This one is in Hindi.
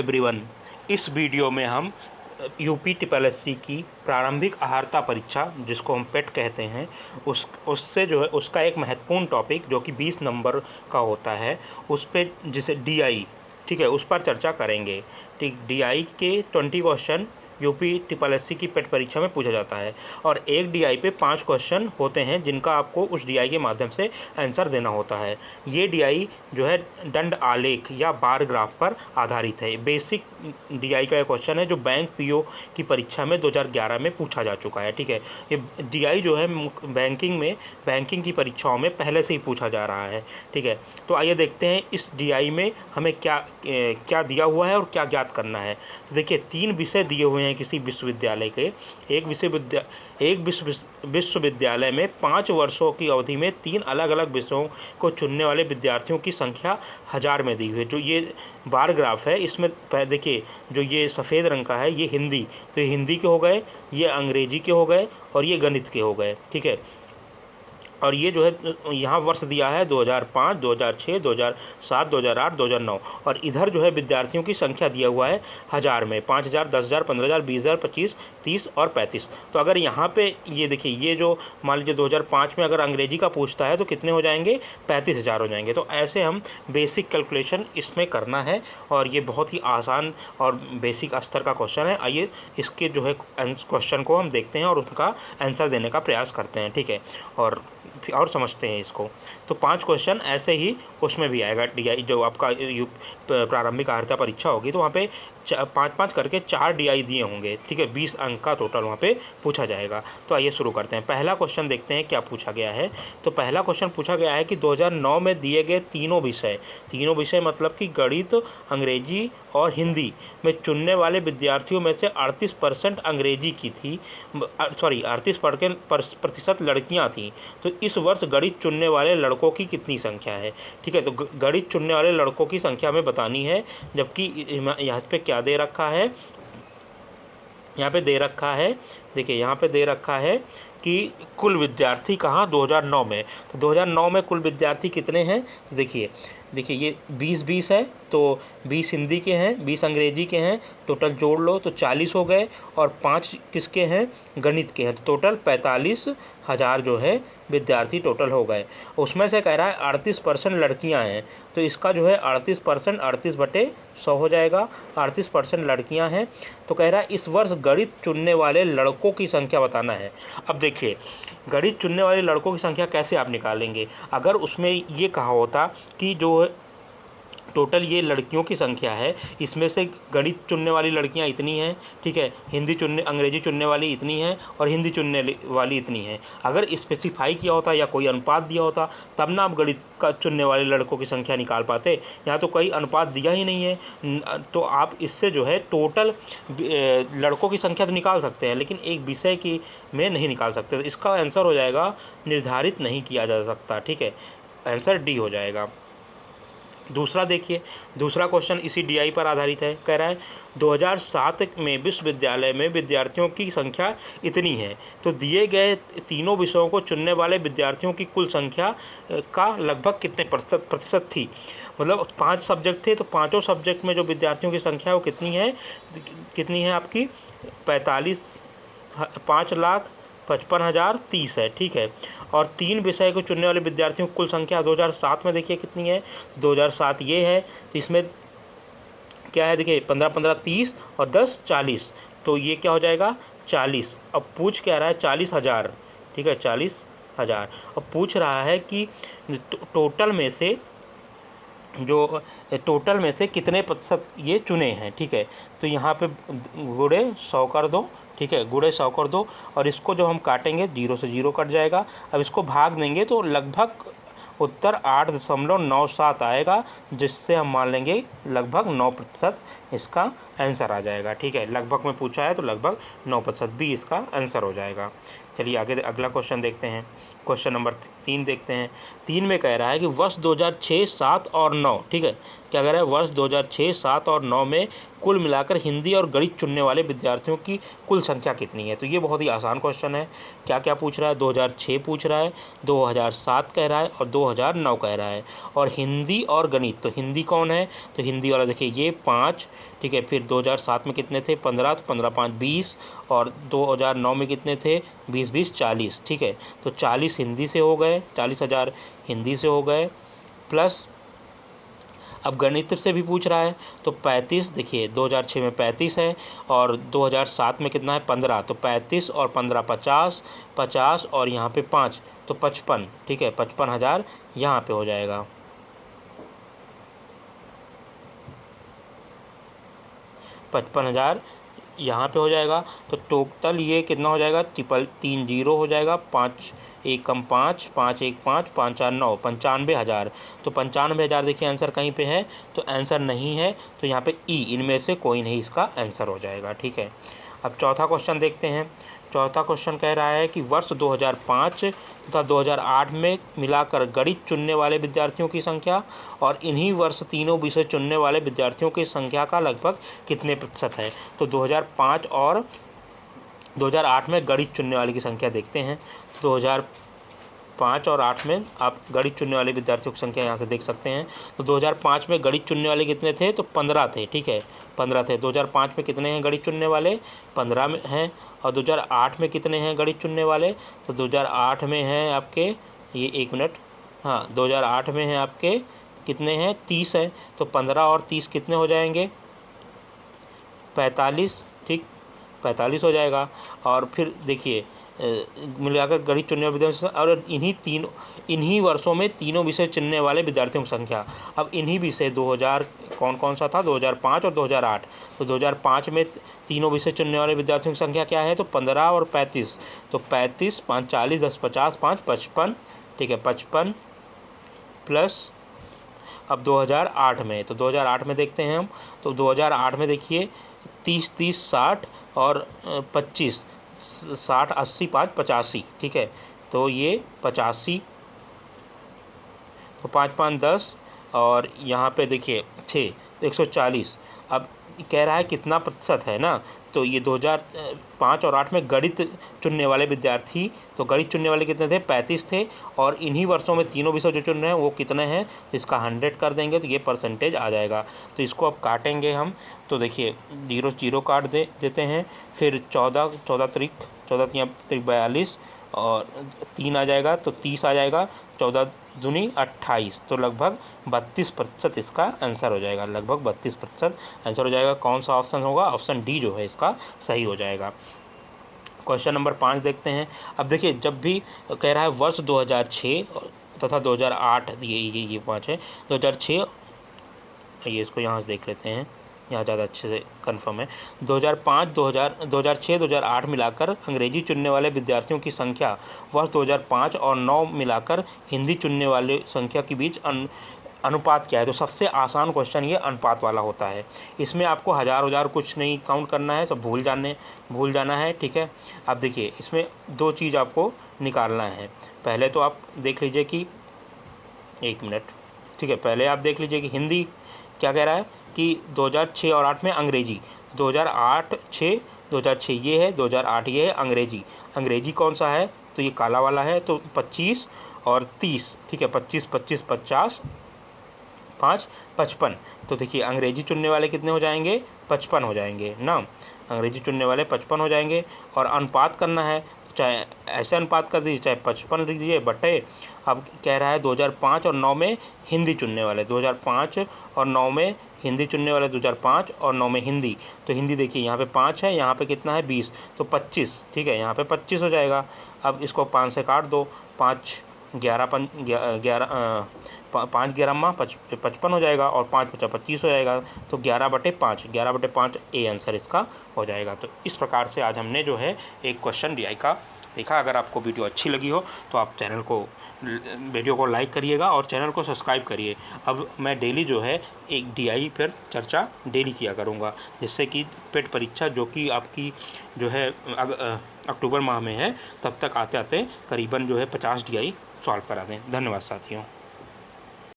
एवरीवन, इस वीडियो में हम यूपी ट्रिपल एस सी की प्रारंभिक अहार्ता परीक्षा जिसको हम पेट कहते हैं उससे जो है उसका एक महत्वपूर्ण टॉपिक जो कि 20 नंबर का होता है उस पे जिसे डीआई, ठीक है, उस पर चर्चा करेंगे। ठीक, डीआई के 20 question UP triple S C की पेट परीक्षा में पूछा जाता है और एक डीआई पे 5 क्वेश्चन होते हैं जिनका आपको उस डीआई के माध्यम से आंसर देना होता है। ये डीआई जो है दंड आलेख या बार ग्राफ पर आधारित है। बेसिक डीआई का एक क्वेश्चन है जो बैंक पीओ की परीक्षा में 2011 में पूछा जा चुका है। ठीक है, ये डीआई जो है बैंकिंग की परीक्षाओं में पहले से ही पूछा जा रहा है। ठीक है, तो आइए देखते हैं इस डीआई में हमें क्या दिया हुआ है और क्या ज्ञात करना है। तो देखिए 3 विषय दिए हुए हैं किसी विश्वविद्यालय के। एक विश्वविद्यालय में 5 वर्षों की अवधि में 3 अलग अलग विषयों को चुनने वाले विद्यार्थियों की संख्या 1000 में दी हुई है। जो ये बार ग्राफ है इसमें देखिए जो ये सफ़ेद रंग का है ये हिंदी, तो ये हिंदी के हो गए, ये अंग्रेजी के हो गए और ये गणित के हो गए। ठीक है, और ये जो है यहाँ वर्ष दिया है 2005, 2006, 2007, 2008, 2009 और इधर जो है विद्यार्थियों की संख्या दिया हुआ है 1000 में, 5000, 10000, 15000, 20000, 25, 30 और 35। तो अगर यहाँ पे ये देखिए ये जो मान लीजिए 2005 में अगर अंग्रेजी का पूछता है तो कितने हो जाएंगे, 35,000 हो जाएंगे। तो ऐसे हम बेसिक कैलकुलेशन इसमें करना है और ये बहुत ही आसान और बेसिक स्तर का क्वेश्चन है। आइए इसके जो है क्वेश्चन को हम देखते हैं और उसका आंसर देने का प्रयास करते हैं। ठीक है, और समझते हैं इसको। तो 5 क्वेश्चन ऐसे ही उसमें भी आएगा डीआई जो आपका प्रारंभिक अहार्ता परीक्षा होगी तो वहाँ पे 5-5 करके 4 डीआई दिए होंगे। ठीक है, 20 अंक का टोटल वहाँ पे पूछा जाएगा। तो आइए शुरू करते हैं। पहला क्वेश्चन देखते हैं क्या पूछा गया है। तो पहला क्वेश्चन पूछा गया है कि 2009 में दिए गए तीनों विषय मतलब कि गणित, अंग्रेजी और हिंदी में चुनने वाले विद्यार्थियों में से 38% अंग्रेजी की थी, 38% लड़कियां थीं। तो इस वर्ष गणित चुनने वाले लड़कों की कितनी संख्या है। ठीक है, तो गणित चुनने वाले लड़कों की संख्या हमें बतानी है, जबकि यहाँ पे क्या दे रखा है, यहाँ पे दे रखा है, देखिए यहाँ पे दे रखा है कि कुल विद्यार्थी कहाँ 2009 में। तो 2009 में कुल विद्यार्थी कितने हैं, तो देखिए ये 20-20 है, तो 20 हिंदी के हैं, 20 अंग्रेजी के हैं, टोटल जोड़ लो तो 40 हो गए और 5 किसके हैं, गणित के हैं। तो टोटल 45,000 जो है विद्यार्थी टोटल हो गए। उसमें से कह रहा है 38% लड़कियां हैं, तो इसका जो है 38% 38/100 हो जाएगा। 38% लड़कियां हैं, तो कह रहा है इस वर्ष गणित चुनने वाले लड़कों की संख्या बताना है। अब देखिए गणित चुनने वाले लड़कों की संख्या कैसे आप निकालेंगे। अगर उसमें ये कहा होता कि जो टोटल ये लड़कियों की संख्या है, इसमें से गणित चुनने वाली लड़कियां इतनी हैं, ठीक है, अंग्रेजी चुनने वाली इतनी हैं और हिंदी चुनने वाली इतनी हैं। अगर स्पेसिफाई किया होता या कोई अनुपात दिया होता तब ना आप गणित का चुनने वाले लड़कों की संख्या निकाल पाते। यहाँ तो कोई अनुपात दिया ही नहीं है, तो आप इससे जो है टोटल लड़कों की संख्या तो निकाल सकते हैं लेकिन एक विषय की में नहीं निकाल सकते। तो इसका आंसर हो जाएगा निर्धारित नहीं किया जा सकता। ठीक है, आंसर डी हो जाएगा। दूसरा देखिए, दूसरा क्वेश्चन इसी डीआई पर आधारित है। कह रहा है 2007 में विश्वविद्यालय में विद्यार्थियों की संख्या इतनी है, तो दिए गए तीनों विषयों को चुनने वाले विद्यार्थियों की कुल संख्या का लगभग कितने प्रतिशत थी। मतलब 5 सब्जेक्ट थे, तो पाँचों सब्जेक्ट में जो विद्यार्थियों की संख्या है वो कितनी है आपकी 5,55,30 है। ठीक है, और 3 विषय को चुनने वाले विद्यार्थियों की कुल संख्या 2007 में देखिए कितनी है, 2007 ये है, तो इसमें क्या है देखिए 15-15, 30 और 10, 40, तो ये क्या हो जाएगा 40। अब पूछ क्या रहा है 40,000। ठीक है, 40,000। अब पूछ रहा है कि टोटल में से कितने प्रतिशत ये चुने हैं। ठीक है, तो यहाँ पे गुणे 100 कर दो। ठीक है, गुणे 100 कर दो और इसको जब हम काटेंगे 0 से 0 कट जाएगा। अब इसको भाग देंगे तो लगभग उत्तर 8.97 आएगा, जिससे हम मान लेंगे लगभग 9% इसका आंसर आ जाएगा। ठीक है, लगभग में पूछा है तो लगभग 9% भी इसका आंसर हो जाएगा। चलिए आगे अगला क्वेश्चन देखते हैं। क्वेश्चन नंबर 3 देखते हैं। 3 में कह रहा है कि वर्ष 2006, 7 और 9, ठीक है, क्या कह रहा है, वर्ष 2006, 7 और 9 में कुल मिलाकर हिंदी और गणित चुनने वाले विद्यार्थियों की कुल संख्या कितनी है। तो ये बहुत ही आसान क्वेश्चन है। क्या क्या पूछ रहा है, 2006 पूछ रहा है, 2007 कह रहा है और 2009 कह रहा है। और हिंदी और गणित, तो हिंदी कौन है, तो हिंदी वाला देखिए ये 5, ठीक है। फिर 2007 में कितने थे, 15, तो 15 5 20, और 2009 में कितने थे, 20 20 40, ठीक है। तो 40 हिंदी से हो गए, 40,000 हिंदी से हो गए, प्लस अब गणित से भी पूछ रहा है तो 35, देखिए 2006 में 35 है और 2007 में कितना है, 15, तो 35 और 15 50, 50 और यहाँ पे 5 तो 55, ठीक है। 55,000 यहाँ पे हो जाएगा, 55,000 यहाँ पे हो जाएगा। तो टोटल ये कितना हो जाएगा, 330 हो जाएगा, 5 1 कम 5, 5 1 5, 5 4 9, 95,000। तो 95,000 देखिए आंसर कहीं पे है, तो आंसर नहीं है, तो यहाँ पे ई, इनमें से कोई नहीं इसका आंसर हो जाएगा, ठीक है। अब चौथा क्वेश्चन देखते हैं। चौथा क्वेश्चन कह रहा है कि वर्ष 2005 तथा 2008 में मिलाकर गणित चुनने वाले विद्यार्थियों की संख्या और इन्हीं वर्ष तीनों विषय चुनने वाले विद्यार्थियों की संख्या का लगभग कितने प्रतिशत है। तो 2005 और 2008 में गणित चुनने वाले की संख्या देखते हैं। 2005 और 8 में आप गणित चुनने वाले विद्यार्थियों की संख्या यहाँ से देख सकते हैं। तो 2005 में गणित चुनने वाले कितने थे, तो 15 थे, ठीक है, 15 थे। 2005 में कितने हैं गणित चुनने वाले, 15 में हैं। और 2008 में कितने हैं गणित चुनने वाले, तो 2008 में हैं आपके, ये 1 मिनट, हाँ 2008 में हैं आपके कितने हैं, 30 हैं। तो 15 और 30 कितने हो जाएंगे, 45, ठीक, 45 हो जाएगा। और फिर देखिए मिलाकर गणित चुनने वाले विद्यार्थियों और इन्हीं वर्षों में तीनों विषय चुनने वाले विद्यार्थियों की संख्या। अब इन्हीं विषय 2000 कौन कौन सा था, 2005 और 2008। तो 2005 में तीनों विषय चुनने वाले विद्यार्थियों की संख्या क्या है, तो 15 और 35। तो 35 5 40 10 50 5 55, ठीक है, 55 प्लस अब 2008 में, तो 2008 में देखते हैं हम। तो 2008 में देखिए 30 30 60 और 25, 60 80 5 85, ठीक है। तो ये 85, तो 5 5 10 और यहाँ पे देखिए 6, तो 140। अब कह रहा है कितना प्रतिशत है ना, तो ये 2005 और 8 में गणित चुनने वाले विद्यार्थी, तो गणित चुनने वाले कितने थे, 35 थे। और इन्हीं वर्षों में तीनों विषय जो चुन रहे हैं वो कितने हैं, तो इसका 100 कर देंगे तो ये परसेंटेज आ जाएगा। तो इसको अब काटेंगे हम, तो देखिए 0 0 काट देते हैं। फिर 14 14 त्रिक 14 त्रिक 42 और 3 आ जाएगा, तो 30 आ जाएगा, 14 दूनी 28, तो लगभग 32% इसका आंसर हो जाएगा, लगभग 32% आंसर हो जाएगा। कौन सा ऑप्शन होगा, ऑप्शन डी जो है इसका सही हो जाएगा। क्वेश्चन नंबर 5 देखते हैं। अब देखिए जब भी कह रहा है वर्ष 2006 तथा 2008, ये 5 है, 2006, ये इसको यहाँ से देख लेते हैं, यहाँ ज़्यादा अच्छे से कंफर्म है। 2005 2006 2008 मिलाकर अंग्रेजी चुनने वाले विद्यार्थियों की संख्या वर्ष 2005 और 9 मिलाकर हिंदी चुनने वाले संख्या के बीच अनुपात क्या है। तो सबसे आसान क्वेश्चन ये अनुपात वाला होता है। इसमें आपको हज़ार कुछ नहीं काउंट करना है, सब भूल जाना है, ठीक है। अब देखिए इसमें 2 चीज़ आपको निकालना है। पहले तो आप देख लीजिए कि 1 मिनट, ठीक है, पहले आप देख लीजिए कि हिंदी क्या कह रहा है कि 2006 और 8 में अंग्रेजी, 2006 ये है, 2008 ये है अंग्रेजी कौन सा है, तो ये काला वाला है, तो 25 और 30, ठीक है, 25 25 50 5 55। तो देखिए अंग्रेजी चुनने वाले कितने हो जाएंगे, 55 हो जाएंगे ना, अंग्रेजी चुनने वाले 55 हो जाएंगे। और अनुपात करना है, चाहे ऐसे अनुपात कर दीजिए, चाहे 55 लिख दीजिए बटे। अब कह रहा है 2005 और 9 में हिंदी चुनने वाले, 2005 और 9 में हिंदी चुनने वाले, 2005 और 9 में हिंदी। तो हिंदी देखिए यहाँ पे 5 है, यहाँ पे कितना है 20, तो 25, ठीक है, यहाँ पे 25 हो जाएगा। अब इसको 5 से काट दो, 5 11 5 11 55 हो जाएगा और 5 5 25 हो जाएगा, तो 11/5 ए आंसर इसका हो जाएगा। तो इस प्रकार से आज हमने जो है एक क्वेश्चन DI का देखा। अगर आपको वीडियो अच्छी लगी हो तो आप वीडियो को लाइक करिएगा और चैनल को सब्सक्राइब करिए। अब मैं डेली जो है एक DI पर चर्चा डेली किया करूँगा, जिससे कि पेट परीक्षा जो कि आपकी जो है अक्टूबर माह में है, तब तक आते आते करीबन जो है 50 DI सॉल्व करा दें। धन्यवाद साथियों।